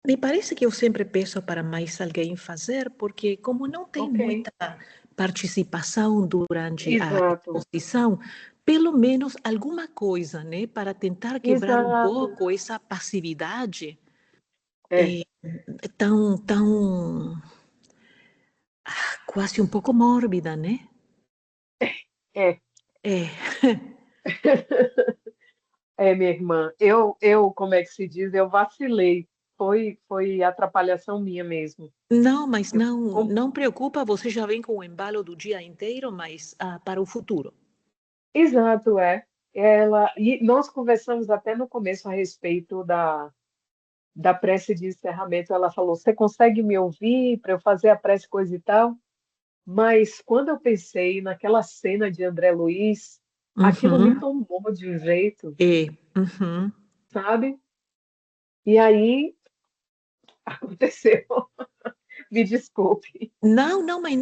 Me parece que eu sempre peço para mais alguém fazer, porque como não tem muita participação durante Exato. a exposição, pelo menos alguma coisa, né, para tentar quebrar um pouco essa passividade tão quase um pouco mórbida, né? É, minha irmã. Eu, como é que se diz? Eu vacilei. Foi atrapalhação minha mesmo. Não, mas não preocupa, você já vem com o embalo do dia inteiro, mas para o futuro. Exato, e nós conversamos até no começo a respeito da prece de encerramento. Ela falou: você consegue me ouvir para eu fazer a prece, coisa e tal? Mas quando eu pensei naquela cena de André Luiz, aquilo me tomou de um jeito, sabe? E aí aconteceu. Me desculpe. Não, mas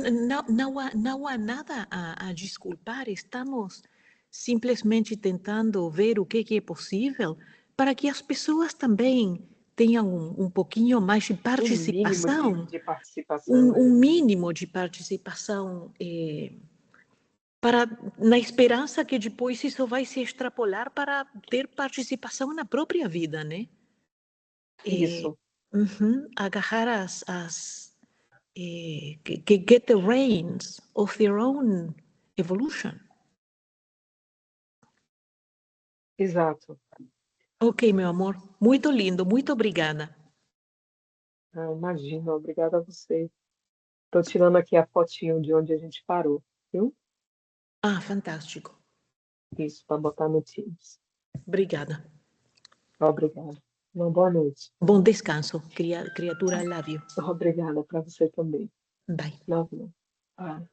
não há nada a desculpar. Estamos simplesmente tentando ver o que é possível para que as pessoas também tenham um pouquinho mais de participação, de participação. um mínimo de participação, na esperança que depois isso vai se extrapolar para ter participação na própria vida, né? Isso. Agarrar get the reins of their own evolution. Exato. Ok, meu amor. Muito lindo. Muito obrigada. Imagina, obrigada a você. Estou tirando aqui a fotinho de onde a gente parou, viu? Fantástico. Isso, para botar no Teams. Obrigada. Obrigada. Uma boa noite. Bom descanso, criatura. Love you. Obrigada para você também. Bye. Love you. Bye.